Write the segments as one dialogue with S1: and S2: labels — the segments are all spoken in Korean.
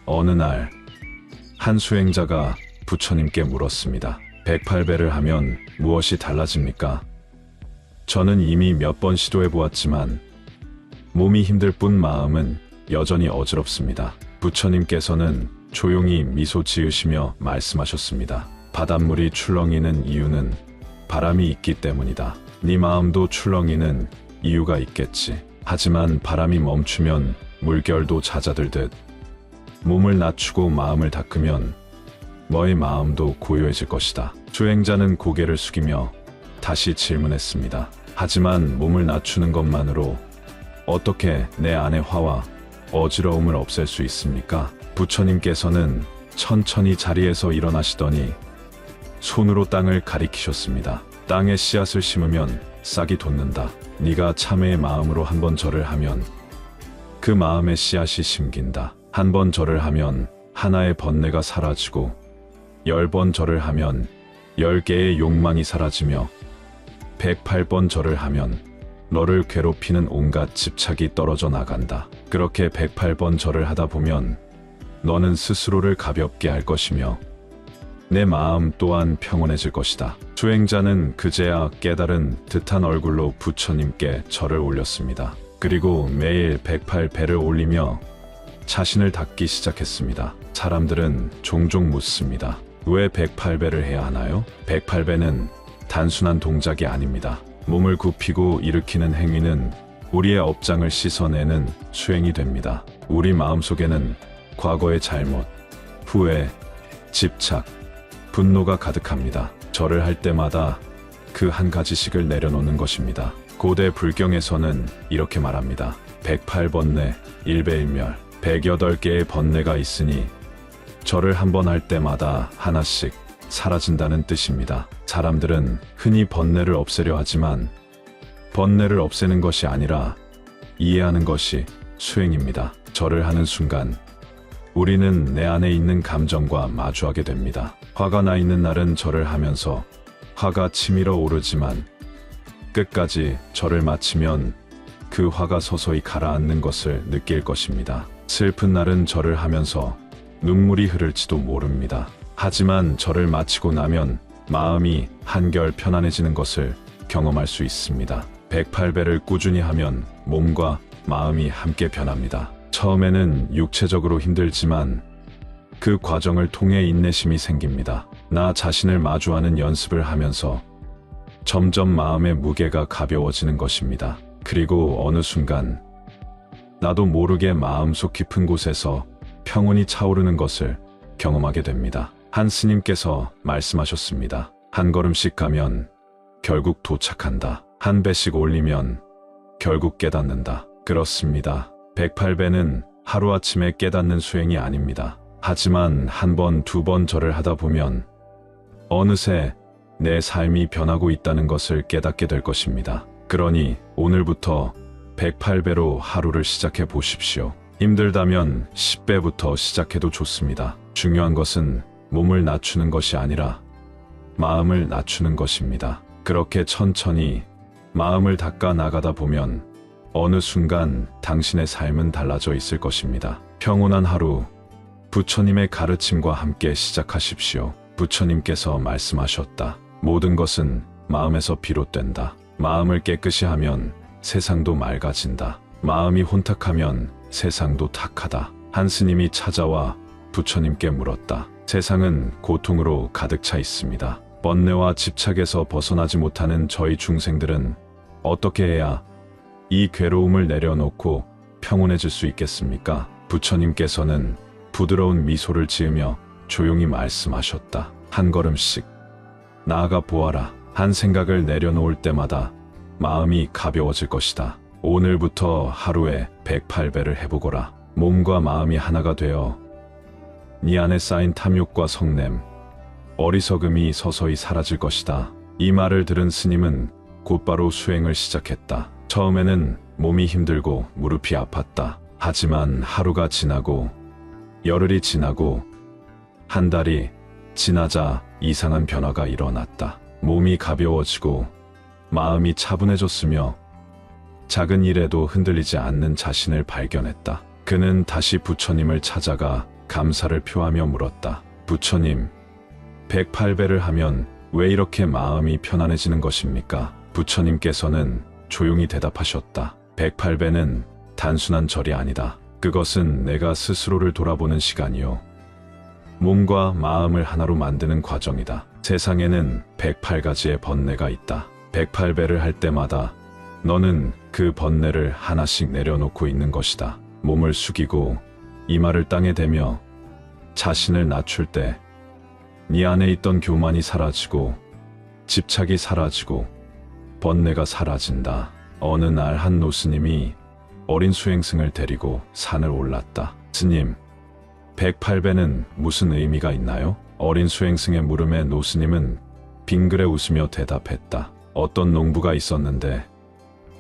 S1: 어느 날 한 수행자가 부처님께 물었습니다. 108배를 하면 무엇이 달라집니까? 저는 이미 몇 번 시도해 보았지만 몸이 힘들 뿐 마음은 여전히 어지럽습니다. 부처님께서는 조용히 미소 지으시며 말씀하셨습니다. 바닷물이 출렁이는 이유는 바람이 있기 때문이다. 네 마음도 출렁이는 이유가 있겠지. 하지만 바람이 멈추면 물결도 잦아들듯 몸을 낮추고 마음을 닦으면 너의 마음도 고요해질 것이다. 수행자는 고개를 숙이며 다시 질문했습니다. 하지만 몸을 낮추는 것만으로 어떻게 내 안의 화와 어지러움을 없앨 수 있습니까? 부처님께서는 천천히 자리에서 일어나시더니 손으로 땅을 가리키셨습니다. 땅에 씨앗을 심으면 싹이 돋는다. 네가 참회의 마음으로 한 번 절을 하면 그 마음의 씨앗이 심긴다. 한 번 절을 하면 하나의 번뇌가 사라지고 10번 절을 하면 10개의 욕망이 사라지며 108번 절을 하면 너를 괴롭히는 온갖 집착이 떨어져 나간다. 그렇게 108번 절을 하다 보면 너는 스스로를 가볍게 할 것이며 내 마음 또한 평온해질 것이다. 수행자는 그제야 깨달은 듯한 얼굴로 부처님께 절을 올렸습니다. 그리고 매일 108배를 올리며 자신을 닦기 시작했습니다. 사람들은 종종 묻습니다. 왜 108배를 해야 하나요? 108배는 단순한 동작이 아닙니다. 몸을 굽히고 일으키는 행위는 우리의 업장을 씻어내는 수행이 됩니다. 우리 마음속에는 과거의 잘못, 후회, 집착, 분노가 가득합니다. 절을 할 때마다 그 한 가지씩을 내려놓는 것입니다. 고대 불경에서는 이렇게 말합니다. 108번뇌, 일배일멸, 108개의 번뇌가 있으니 절을 한 번 할 때마다 하나씩 사라진다는 뜻입니다. 사람들은 흔히 번뇌를 없애려 하지만 번뇌를 없애는 것이 아니라 이해하는 것이 수행입니다. 절을 하는 순간 우리는 내 안에 있는 감정과 마주하게 됩니다. 화가 나 있는 날은 절을 하면서 화가 치밀어 오르지만 끝까지 절을 마치면 그 화가 서서히 가라앉는 것을 느낄 것입니다. 슬픈 날은 절을 하면서 눈물이 흐를지도 모릅니다. 하지만 절을 마치고 나면 마음이 한결 편안해지는 것을 경험할 수 있습니다. 108배를 꾸준히 하면 몸과 마음이 함께 변합니다. 처음에는 육체적으로 힘들지만 그 과정을 통해 인내심이 생깁니다. 나 자신을 마주하는 연습을 하면서 점점 마음의 무게가 가벼워지는 것입니다. 그리고 어느 순간 나도 모르게 마음속 깊은 곳에서 평온이 차오르는 것을 경험하게 됩니다. 한 스님께서 말씀하셨습니다. 한 걸음씩 가면 결국 도착한다. 한 배씩 올리면 결국 깨닫는다. 그렇습니다. 108배는 하루아침에 깨닫는 수행이 아닙니다. 하지만 한 번, 두 번 절을 하다 보면 어느새 내 삶이 변하고 있다는 것을 깨닫게 될 것입니다. 그러니 오늘부터 108배로 하루를 시작해 보십시오. 힘들다면 10배부터 시작해도 좋습니다. 중요한 것은 몸을 낮추는 것이 아니라 마음을 낮추는 것입니다. 그렇게 천천히 마음을 닦아 나가다 보면 어느 순간 당신의 삶은 달라져 있을 것입니다. 평온한 하루, 부처님의 가르침과 함께 시작하십시오. 부처님께서 말씀하셨다. 모든 것은 마음에서 비롯된다. 마음을 깨끗이 하면 세상도 맑아진다. 마음이 혼탁하면 세상도 탁하다. 한 스님이 찾아와 부처님께 물었다. 세상은 고통으로 가득 차 있습니다. 번뇌와 집착에서 벗어나지 못하는 저희 중생들은 어떻게 해야 이 괴로움을 내려놓고 평온해질 수 있겠습니까? 부처님께서는 부드러운 미소를 지으며 조용히 말씀하셨다. 한 걸음씩 나아가 보아라. 한 생각을 내려놓을 때마다 마음이 가벼워질 것이다. 오늘부터 하루에 108배를 해보거라. 몸과 마음이 하나가 되어 네 안에 쌓인 탐욕과 성냄, 어리석음이 서서히 사라질 것이다. 이 말을 들은 스님은 곧바로 수행을 시작했다. 처음에는 몸이 힘들고 무릎이 아팠다. 하지만 하루가 지나고 열흘이 지나고 한 달이 지나자 이상한 변화가 일어났다. 몸이 가벼워지고 마음이 차분해졌으며 작은 일에도 흔들리지 않는 자신을 발견했다. 그는 다시 부처님을 찾아가 감사를 표하며 물었다. 부처님, 108배를 하면 왜 이렇게 마음이 편안해지는 것입니까? 부처님께서는 조용히 대답하셨다. 108배는 단순한 절이 아니다. 그것은 내가 스스로를 돌아보는 시간이요. 몸과 마음을 하나로 만드는 과정이다. 세상에는 108가지의 번뇌가 있다. 108배를 할 때마다 너는 그 번뇌를 하나씩 내려놓고 있는 것이다. 몸을 숙이고 이마를 땅에 대며 자신을 낮출 때 네 안에 있던 교만이 사라지고 집착이 사라지고 번뇌가 사라진다. 어느 날 한 노스님이 어린 수행승을 데리고 산을 올랐다. 스님, 108배는 무슨 의미가 있나요? 어린 수행승의 물음에 노스님은 빙그레 웃으며 대답했다. 어떤 농부가 있었는데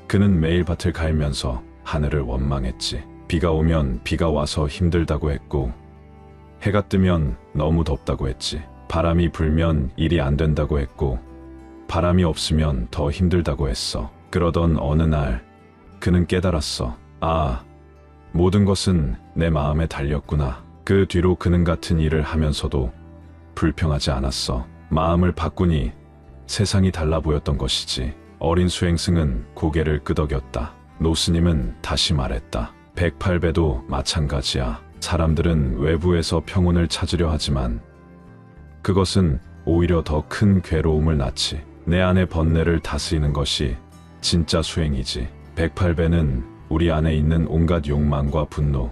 S1: 그는 매일 밭을 갈면서 하늘을 원망했지. 비가 오면 비가 와서 힘들다고 했고 해가 뜨면 너무 덥다고 했지. 바람이 불면 일이 안 된다고 했고 바람이 없으면 더 힘들다고 했어. 그러던 어느 날 그는 깨달았어. 아, 모든 것은 내 마음에 달렸구나. 그 뒤로 그는 같은 일을 하면서도 불평하지 않았어. 마음을 바꾸니 세상이 달라 보였던 것이지. 어린 수행승은 고개를 끄덕였다. 노스님은 다시 말했다. 108배도 마찬가지야. 사람들은 외부에서 평온을 찾으려 하지만 그것은 오히려 더 큰 괴로움을 낳지. 내 안의 번뇌를 다스리는 것이 진짜 수행이지. 108배는 우리 안에 있는 온갖 욕망과 분노,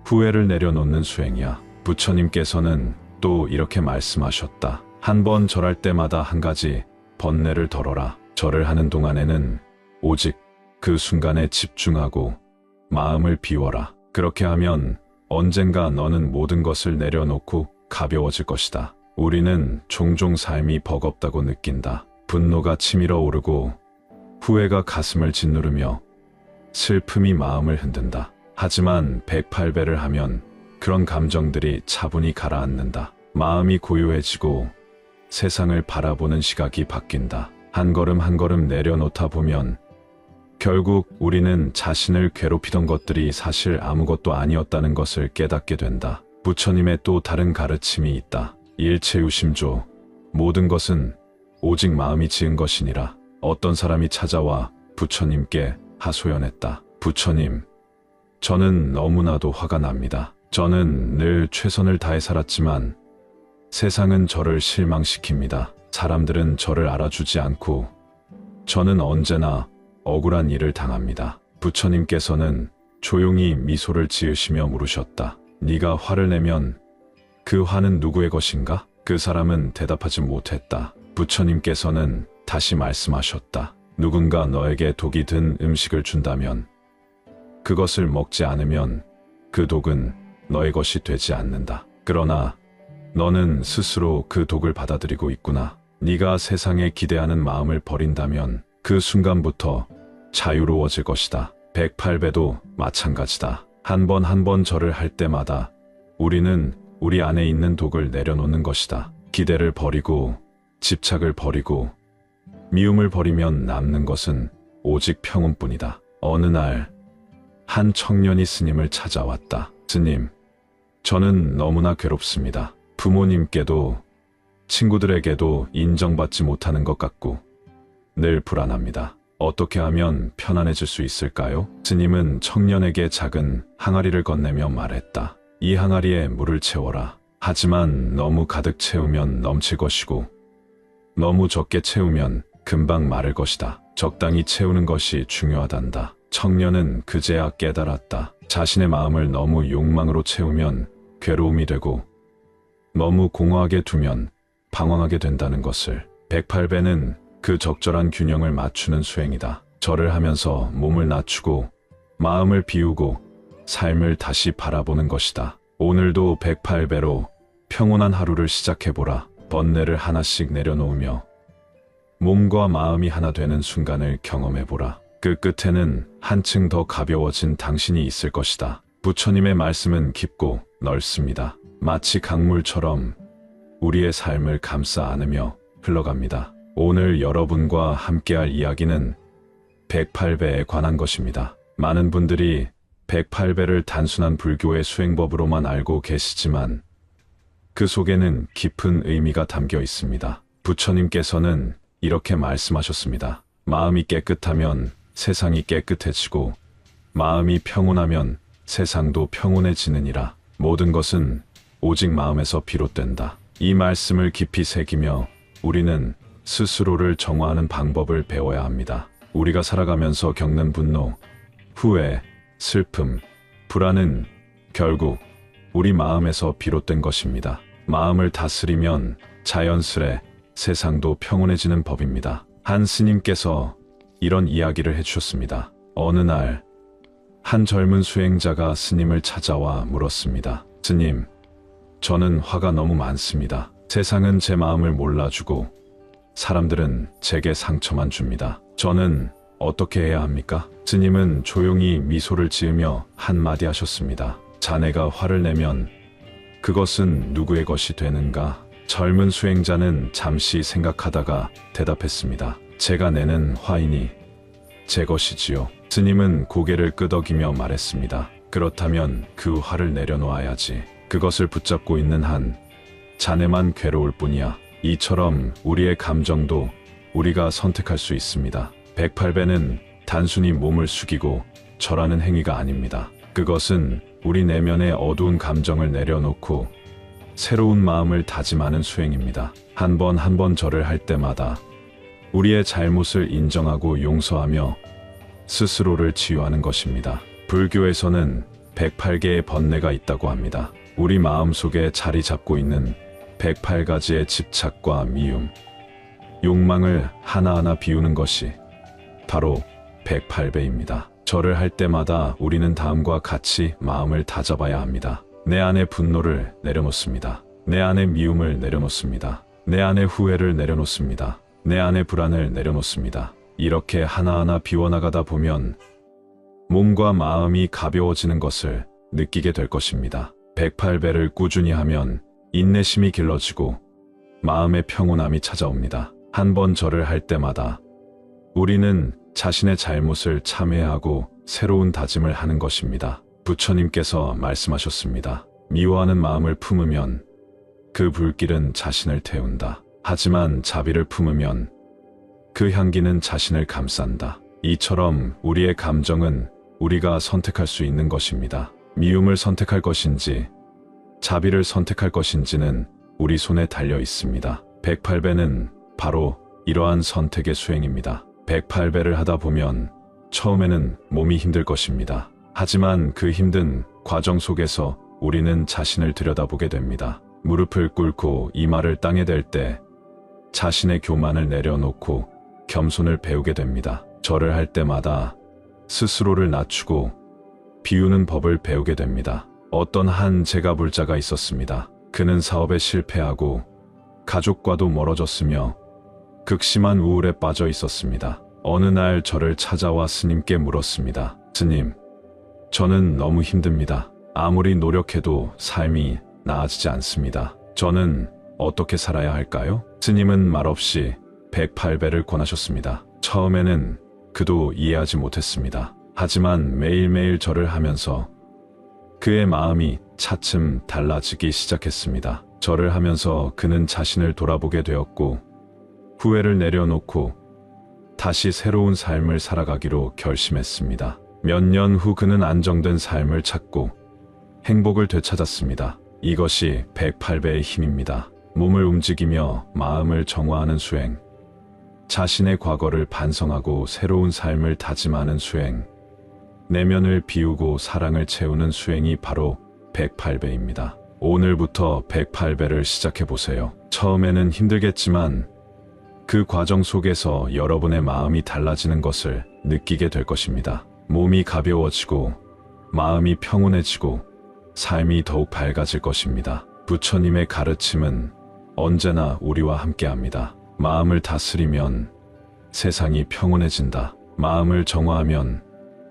S1: 후회를 내려놓는 수행이야. 부처님께서는 또 이렇게 말씀하셨다. 한 번 절할 때마다 한 가지 번뇌를 덜어라. 절을 하는 동안에는 오직 그 순간에 집중하고 마음을 비워라. 그렇게 하면 언젠가 너는 모든 것을 내려놓고 가벼워질 것이다. 우리는 종종 삶이 버겁다고 느낀다. 분노가 치밀어 오르고 후회가 가슴을 짓누르며 슬픔이 마음을 흔든다. 하지만 108배를 하면 그런 감정들이 차분히 가라앉는다. 마음이 고요해지고 세상을 바라보는 시각이 바뀐다. 한 걸음 한 걸음 내려놓다 보면 결국 우리는 자신을 괴롭히던 것들이 사실 아무것도 아니었다는 것을 깨닫게 된다. 부처님의 또 다른 가르침이 있다. 일체유심조, 모든 것은 오직 마음이 지은 것이니라. 어떤 사람이 찾아와 부처님께 하소연했다. 부처님, 저는 너무나도 화가 납니다. 저는 늘 최선을 다해 살았지만 세상은 저를 실망시킵니다. 사람들은 저를 알아주지 않고 저는 언제나 억울한 일을 당합니다. 부처님께서는 조용히 미소를 지으시며 물으셨다. 네가 화를 내면 그 화는 누구의 것인가? 그 사람은 대답하지 못했다. 부처님께서는 다시 말씀하셨다. 누군가 너에게 독이 든 음식을 준다면 그것을 먹지 않으면 그 독은 너의 것이 되지 않는다. 그러나 너는 스스로 그 독을 받아들이고 있구나. 네가 세상에 기대하는 마음을 버린다면 그 순간부터 자유로워질 것이다. 108배도 마찬가지다. 한 번 한 번 절을 할 때마다 우리는 우리 안에 있는 독을 내려놓는 것이다. 기대를 버리고 집착을 버리고 미움을 버리면 남는 것은 오직 평온뿐이다. 어느 날 한 청년이 스님을 찾아왔다. 스님, 저는 너무나 괴롭습니다. 부모님께도 친구들에게도 인정받지 못하는 것 같고 늘 불안합니다. 어떻게 하면 편안해질 수 있을까요? 스님은 청년에게 작은 항아리를 건네며 말했다. 이 항아리에 물을 채워라. 하지만 너무 가득 채우면 넘칠 것이고 너무 적게 채우면 금방 마를 것이다. 적당히 채우는 것이 중요하단다. 청년은 그제야 깨달았다. 자신의 마음을 너무 욕망으로 채우면 괴로움이 되고 너무 공허하게 두면 방황하게 된다는 것을. 108배는 그 적절한 균형을 맞추는 수행이다. 절을 하면서 몸을 낮추고 마음을 비우고 삶을 다시 바라보는 것이다. 오늘도 108배로 평온한 하루를 시작해보라. 번뇌를 하나씩 내려놓으며 몸과 마음이 하나 되는 순간을 경험해보라. 그 끝에는 한층 더 가벼워진 당신이 있을 것이다. 부처님의 말씀은 깊고 넓습니다. 마치 강물처럼 우리의 삶을 감싸 안으며 흘러갑니다. 오늘 여러분과 함께할 이야기는 108배에 관한 것입니다. 많은 분들이 108배를 단순한 불교의 수행법으로만 알고 계시지만 그 속에는 깊은 의미가 담겨 있습니다. 부처님께서는 이렇게 말씀하셨습니다. 마음이 깨끗하면 세상이 깨끗해지고 마음이 평온하면 세상도 평온해지느니라. 모든 것은 오직 마음에서 비롯된다. 이 말씀을 깊이 새기며 우리는 스스로를 정화하는 방법을 배워야 합니다. 우리가 살아가면서 겪는 분노, 후회, 슬픔, 불안은 결국 우리 마음에서 비롯된 것입니다. 마음을 다스리면 자연스레 세상도 평온해지는 법입니다. 한 스님께서 이런 이야기를 해주셨습니다. 어느 날 한 젊은 수행자가 스님을 찾아와 물었습니다. 스님, 저는 화가 너무 많습니다. 세상은 제 마음을 몰라주고 사람들은 제게 상처만 줍니다. 저는 어떻게 해야 합니까? 스님은 조용히 미소를 지으며 한마디 하셨습니다. 자네가 화를 내면 그것은 누구의 것이 되는가? 젊은 수행자는 잠시 생각하다가 대답했습니다. 제가 내는 화이니 제 것이지요. 스님은 고개를 끄덕이며 말했습니다. 그렇다면 그 화를 내려놓아야지. 그것을 붙잡고 있는 한 자네만 괴로울 뿐이야. 이처럼 우리의 감정도 우리가 선택할 수 있습니다. 108배는 단순히 몸을 숙이고 절하는 행위가 아닙니다. 그것은 우리 내면의 어두운 감정을 내려놓고 새로운 마음을 다짐하는 수행입니다. 한 번 한 번 절을 할 때마다 우리의 잘못을 인정하고 용서하며 스스로를 치유하는 것입니다. 불교에서는 108개의 번뇌가 있다고 합니다. 우리 마음 속에 자리 잡고 있는 108가지의 집착과 미움, 욕망을 하나하나 비우는 것이 바로 108배입니다. 절을 할 때마다 우리는 다음과 같이 마음을 다잡아야 합니다. 내 안의 분노를 내려놓습니다. 내 안의 미움을 내려놓습니다. 내 안의 후회를 내려놓습니다. 내 안의 불안을 내려놓습니다. 이렇게 하나하나 비워나가다 보면 몸과 마음이 가벼워지는 것을 느끼게 될 것입니다. 108배를 꾸준히 하면 인내심이 길러지고 마음의 평온함이 찾아옵니다. 한 번 절을 할 때마다 우리는 자신의 잘못을 참회하고 새로운 다짐을 하는 것입니다. 부처님께서 말씀하셨습니다. 미워하는 마음을 품으면 그 불길은 자신을 태운다. 하지만 자비를 품으면 그 향기는 자신을 감싼다. 이처럼 우리의 감정은 우리가 선택할 수 있는 것입니다. 미움을 선택할 것인지 자비를 선택할 것인지는 우리 손에 달려 있습니다. 108배는 바로 이러한 선택의 수행입니다. 108배를 하다 보면 처음에는 몸이 힘들 것입니다. 하지만 그 힘든 과정 속에서 우리는 자신을 들여다보게 됩니다. 무릎을 꿇고 이마를 땅에 댈 때 자신의 교만을 내려놓고 겸손을 배우게 됩니다. 절을 할 때마다 스스로를 낮추고 비우는 법을 배우게 됩니다. 어떤 한 제가불자가 있었습니다. 그는 사업에 실패하고 가족과도 멀어졌으며 극심한 우울에 빠져 있었습니다. 어느 날 저를 찾아와 스님께 물었습니다. 스님, 저는 너무 힘듭니다. 아무리 노력해도 삶이 나아지지 않습니다. 저는 어떻게 살아야 할까요? 스님은 말없이 108배를 권하셨습니다. 처음에는 그도 이해하지 못했습니다. 하지만 매일매일 절을 하면서 그의 마음이 차츰 달라지기 시작했습니다. 절을 하면서 그는 자신을 돌아보게 되었고 후회를 내려놓고 다시 새로운 삶을 살아가기로 결심했습니다. 몇 년 후 그는 안정된 삶을 찾고 행복을 되찾았습니다. 이것이 108배의 힘입니다. 몸을 움직이며 마음을 정화하는 수행, 자신의 과거를 반성하고 새로운 삶을 다짐하는 수행, 내면을 비우고 사랑을 채우는 수행이 바로 108배입니다. 오늘부터 108배를 시작해보세요. 처음에는 힘들겠지만 그 과정 속에서 여러분의 마음이 달라지는 것을 느끼게 될 것입니다. 몸이 가벼워지고 마음이 평온해지고 삶이 더욱 밝아질 것입니다. 부처님의 가르침은 언제나 우리와 함께합니다. 마음을 다스리면 세상이 평온해진다. 마음을 정화하면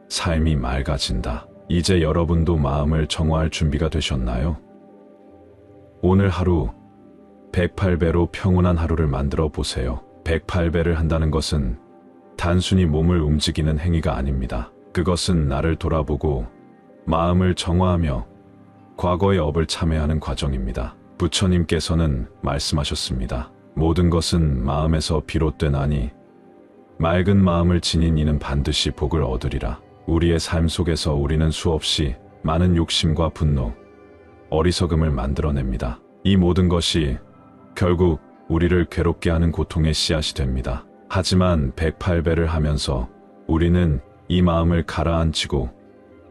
S1: 삶이 맑아진다. 이제 여러분도 마음을 정화할 준비가 되셨나요? 오늘 하루 108배로 평온한 하루를 만들어 보세요. 108배를 한다는 것은 단순히 몸을 움직이는 행위가 아닙니다. 그것은 나를 돌아보고 마음을 정화하며 과거의 업을 참회하는 과정입니다. 부처님께서는 말씀하셨습니다. 모든 것은 마음에서 비롯되나니 맑은 마음을 지닌 이는 반드시 복을 얻으리라. 우리의 삶 속에서 우리는 수없이 많은 욕심과 분노, 어리석음을 만들어냅니다. 이 모든 것이 결국 우리를 괴롭게 하는 고통의 씨앗이 됩니다. 하지만 108배를 하면서 우리는 이 마음을 가라앉히고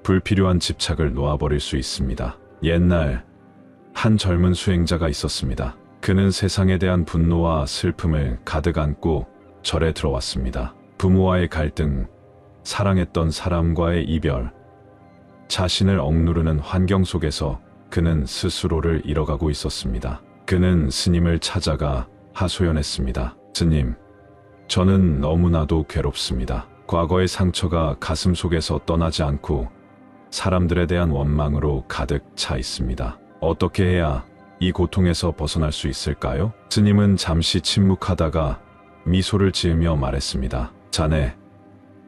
S1: 불필요한 집착을 놓아버릴 수 있습니다. 옛날 한 젊은 수행자가 있었습니다. 그는 세상에 대한 분노와 슬픔을 가득 안고 절에 들어왔습니다. 부모와의 갈등, 사랑했던 사람과의 이별, 자신을 억누르는 환경 속에서 그는 스스로를 잃어가고 있었습니다. 그는 스님을 찾아가 하소연했습니다. 스님, 저는 너무나도 괴롭습니다. 과거의 상처가 가슴 속에서 떠나지 않고 사람들에 대한 원망으로 가득 차 있습니다. 어떻게 해야 이 고통에서 벗어날 수 있을까요? 스님은 잠시 침묵하다가 미소를 지으며 말했습니다. 자네,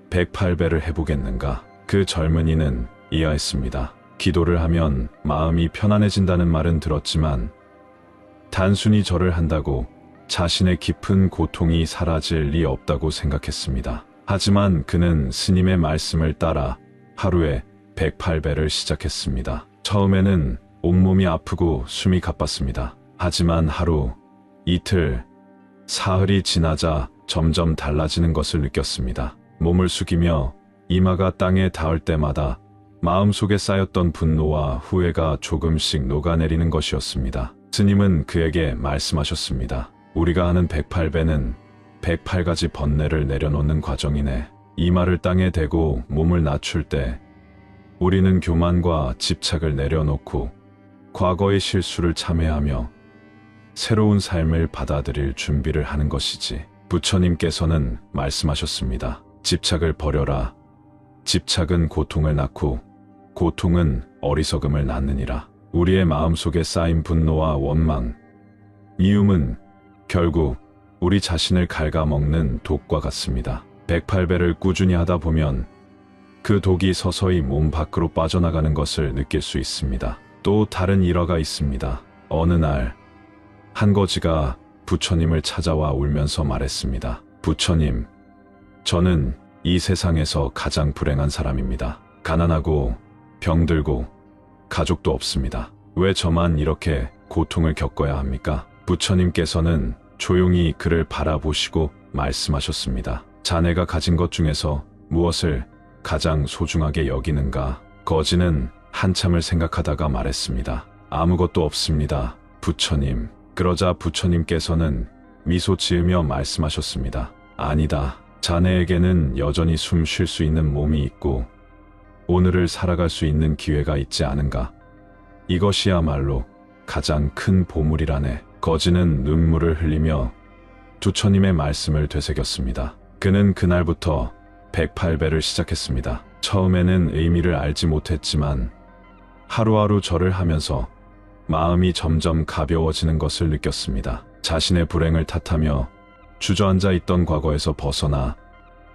S1: 108배를 해보겠는가? 그 젊은이는 이해했습니다. 기도를 하면 마음이 편안해진다는 말은 들었지만 단순히 절을 한다고 자신의 깊은 고통이 사라질 리 없다고 생각했습니다. 하지만 그는 스님의 말씀을 따라 하루에 108배를 시작했습니다. 처음에는 온몸이 아프고 숨이 가빴습니다. 하지만 하루, 이틀, 사흘이 지나자 점점 달라지는 것을 느꼈습니다. 몸을 숙이며 이마가 땅에 닿을 때마다 마음속에 쌓였던 분노와 후회가 조금씩 녹아내리는 것이었습니다. 스님은 그에게 말씀하셨습니다. 우리가 하는 108배는 108가지 번뇌를 내려놓는 과정이네. 이마를 땅에 대고 몸을 낮출 때 우리는 교만과 집착을 내려놓고 과거의 실수를 참회하며 새로운 삶을 받아들일 준비를 하는 것이지. 부처님께서는 말씀하셨습니다. 집착을 버려라. 집착은 고통을 낳고 고통은 어리석음을 낳느니라. 우리의 마음속에 쌓인 분노와 원망, 미움은 결국 우리 자신을 갉아먹는 독과 같습니다. 108배를 꾸준히 하다 보면 그 독이 서서히 몸 밖으로 빠져나가는 것을 느낄 수 있습니다. 또 다른 일화가 있습니다. 어느 날 한 거지가 부처님을 찾아와 울면서 말했습니다. 부처님, 저는 이 세상에서 가장 불행한 사람입니다. 가난하고 병들고 가족도 없습니다. 왜 저만 이렇게 고통을 겪어야 합니까? 부처님께서는 조용히 그를 바라보시고 말씀하셨습니다. 자네가 가진 것 중에서 무엇을 가장 소중하게 여기는가? 거지는 한참을 생각하다가 말했습니다. 아무것도 없습니다, 부처님. 그러자 부처님께서는 미소 지으며 말씀하셨습니다. 아니다. 자네에게는 여전히 숨 쉴 수 있는 몸이 있고 오늘을 살아갈 수 있는 기회가 있지 않은가? 이것이야말로 가장 큰 보물이라네. 거지는 눈물을 흘리며 부처님의 말씀을 되새겼습니다. 그는 그날부터 108배를 시작했습니다. 처음에는 의미를 알지 못했지만 하루하루 절을 하면서 마음이 점점 가벼워지는 것을 느꼈습니다. 자신의 불행을 탓하며 주저앉아 있던 과거에서 벗어나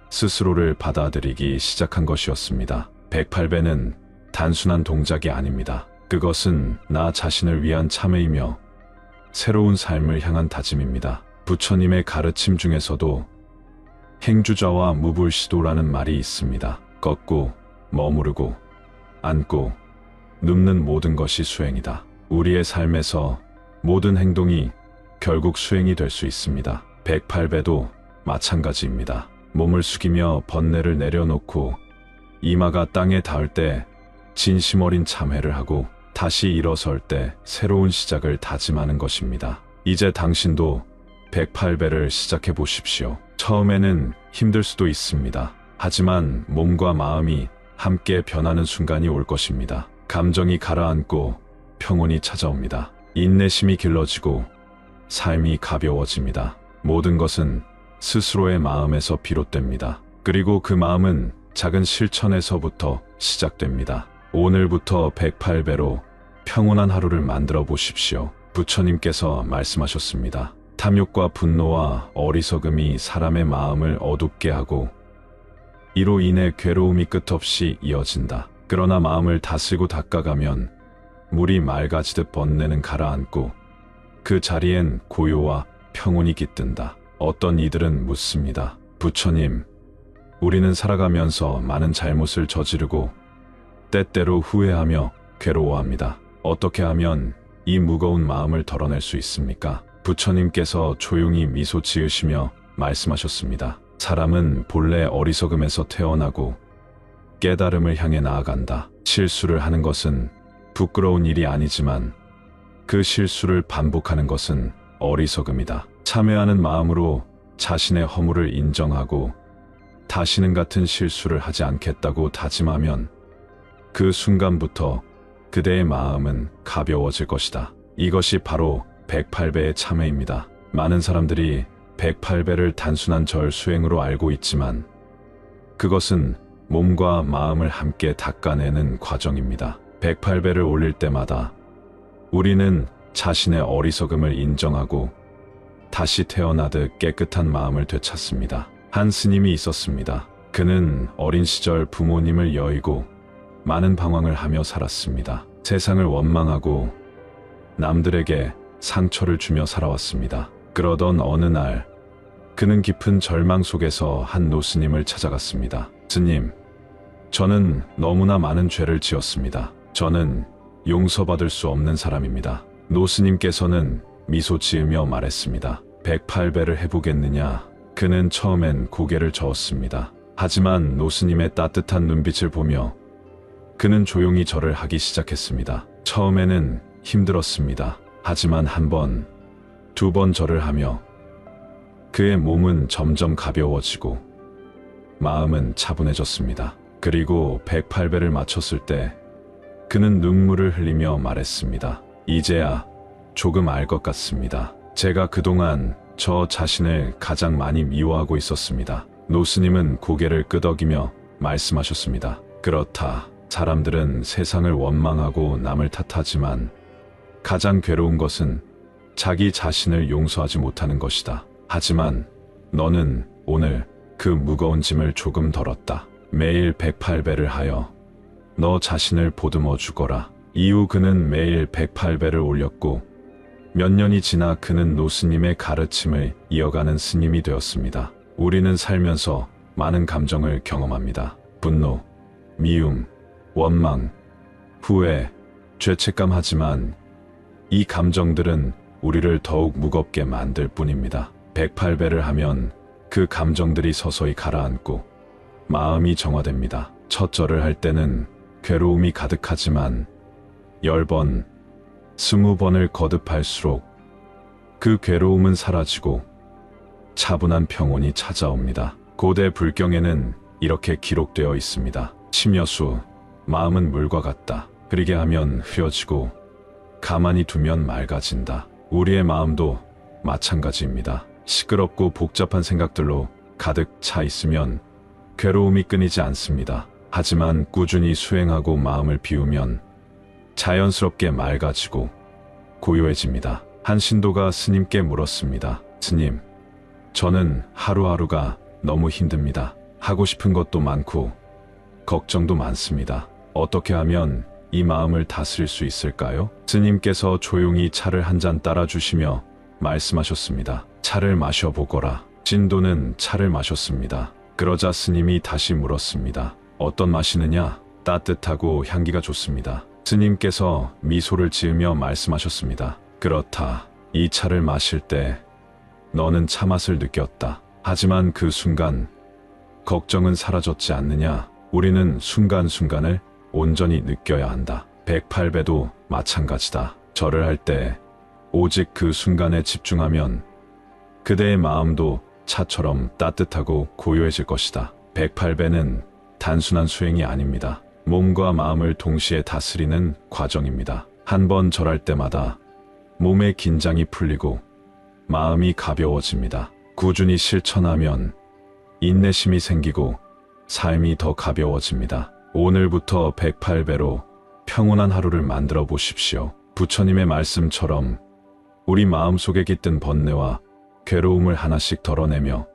S1: 스스로를 받아들이기 시작한 것이었습니다. 108배는 단순한 동작이 아닙니다. 그것은 나 자신을 위한 참회이며 새로운 삶을 향한 다짐입니다. 부처님의 가르침 중에서도 행주자와 무불시도라는 말이 있습니다. 걷고, 머무르고, 앉고, 눕는 모든 것이 수행이다. 우리의 삶에서 모든 행동이 결국 수행이 될 수 있습니다. 108배도 마찬가지입니다. 몸을 숙이며 번뇌를 내려놓고 이마가 땅에 닿을 때 진심 어린 참회를 하고 다시 일어설 때 새로운 시작을 다짐하는 것입니다. 이제 당신도 108배를 시작해 보십시오. 처음에는 힘들 수도 있습니다. 하지만 몸과 마음이 함께 변하는 순간이 올 것입니다. 감정이 가라앉고 평온이 찾아옵니다. 인내심이 길러지고 삶이 가벼워집니다. 모든 것은 스스로의 마음에서 비롯됩니다. 그리고 그 마음은 작은 실천에서부터 시작됩니다. 오늘부터 108배로 평온한 하루를 만들어 보십시오. 부처님께서 말씀하셨습니다. 탐욕과 분노와 어리석음이 사람의 마음을 어둡게 하고 이로 인해 괴로움이 끝없이 이어진다. 그러나 마음을 다스리고 닦아가면 물이 맑아지듯 번뇌는 가라앉고 그 자리엔 고요와 평온이 깃든다. 어떤 이들은 묻습니다. 부처님, 우리는 살아가면서 많은 잘못을 저지르고 때때로 후회하며 괴로워합니다. 어떻게 하면 이 무거운 마음을 덜어낼 수 있습니까? 부처님께서 조용히 미소 지으시며 말씀하셨습니다. 사람은 본래 어리석음에서 태어나고 깨달음을 향해 나아간다. 실수를 하는 것은 부끄러운 일이 아니지만 그 실수를 반복하는 것은 어리석음이다. 참회하는 마음으로 자신의 허물을 인정하고 다시는 같은 실수를 하지 않겠다고 다짐하면 그 순간부터 그대의 마음은 가벼워질 것이다. 이것이 바로 108배의 참회입니다. 많은 사람들이 108배를 단순한 절 수행으로 알고 있지만 그것은 몸과 마음을 함께 닦아내는 과정입니다. 108배를 올릴 때마다 우리는 자신의 어리석음을 인정하고 다시 태어나듯 깨끗한 마음을 되찾습니다. 한 스님이 있었습니다. 그는 어린 시절 부모님을 여의고 많은 방황을 하며 살았습니다. 세상을 원망하고 남들에게 상처를 주며 살아왔습니다. 그러던 어느 날 그는 깊은 절망 속에서 한 노스님을 찾아갔습니다. 스님, 저는 너무나 많은 죄를 지었습니다. 저는 용서받을 수 없는 사람입니다. 노스님께서는 미소 지으며 말했습니다. 108배를 해보겠느냐? 그는 처음엔 고개를 저었습니다. 하지만 노스님의 따뜻한 눈빛을 보며 그는 조용히 절을 하기 시작했습니다. 처음에는 힘들었습니다. 하지만 한 번, 두 번 절을 하며 그의 몸은 점점 가벼워지고 마음은 차분해졌습니다. 그리고 108배를 마쳤을 때 그는 눈물을 흘리며 말했습니다. 이제야 조금 알 것 같습니다. 제가 그동안 저 자신을 가장 많이 미워하고 있었습니다. 노스님은 고개를 끄덕이며 말씀하셨습니다. 그렇다. 사람들은 세상을 원망하고 남을 탓하지만 가장 괴로운 것은 자기 자신을 용서하지 못하는 것이다. 하지만 너는 오늘 그 무거운 짐을 조금 덜었다. 매일 108배를 하여 너 자신을 보듬어 주거라. 이후 그는 매일 108배를 올렸고 몇 년이 지나 그는 노스님의 가르침을 이어가는 스님이 되었습니다. 우리는 살면서 많은 감정을 경험합니다. 분노, 미움, 원망, 후회, 죄책감. 하지만 이 감정들은 우리를 더욱 무겁게 만들 뿐입니다. 108배를 하면 그 감정들이 서서히 가라앉고 마음이 정화됩니다. 첫 절을 할 때는 괴로움이 가득하지만 10번, 20번을 거듭할수록 그 괴로움은 사라지고 차분한 평온이 찾아옵니다. 고대 불경에는 이렇게 기록되어 있습니다. 심여수, 마음은 물과 같다. 흐리게 하면 흐려지고 가만히 두면 맑아진다. 우리의 마음도 마찬가지입니다. 시끄럽고 복잡한 생각들로 가득 차 있으면 괴로움이 끊이지 않습니다. 하지만 꾸준히 수행하고 마음을 비우면 자연스럽게 맑아지고 고요해집니다. 한 신도가 스님께 물었습니다. 스님, 저는 하루하루가 너무 힘듭니다. 하고 싶은 것도 많고 걱정도 많습니다. 어떻게 하면 이 마음을 다스릴 수 있을까요? 스님께서 조용히 차를 한 잔 따라주시며 말씀하셨습니다. 차를 마셔보거라. 신도는 차를 마셨습니다. 그러자 스님이 다시 물었습니다. 어떤 맛이느냐? 따뜻하고 향기가 좋습니다. 스님께서 미소를 지으며 말씀하셨습니다. 그렇다. 이 차를 마실 때 너는 차맛을 느꼈다. 하지만 그 순간 걱정은 사라졌지 않느냐? 우리는 순간순간을 온전히 느껴야 한다. 108배도 마찬가지다. 절을 할 때 오직 그 순간에 집중하면 그대의 마음도 차처럼 따뜻하고 고요해질 것이다. 108배는 단순한 수행이 아닙니다. 몸과 마음을 동시에 다스리는 과정입니다. 한 번 절할 때마다 몸의 긴장이 풀리고 마음이 가벼워집니다. 꾸준히 실천하면 인내심이 생기고 삶이 더 가벼워집니다. 오늘부터 108배로 평온한 하루를 만들어 보십시오. 부처님의 말씀처럼 우리 마음속에 깃든 번뇌와 괴로움을 하나씩 덜어내며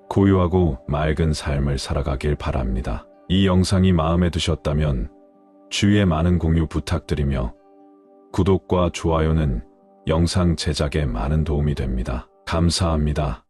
S1: 고요하고 맑은 삶을 살아가길 바랍니다. 이 영상이 마음에 드셨다면 주위에 많은 공유 부탁드리며 구독과 좋아요는 영상 제작에 많은 도움이 됩니다. 감사합니다.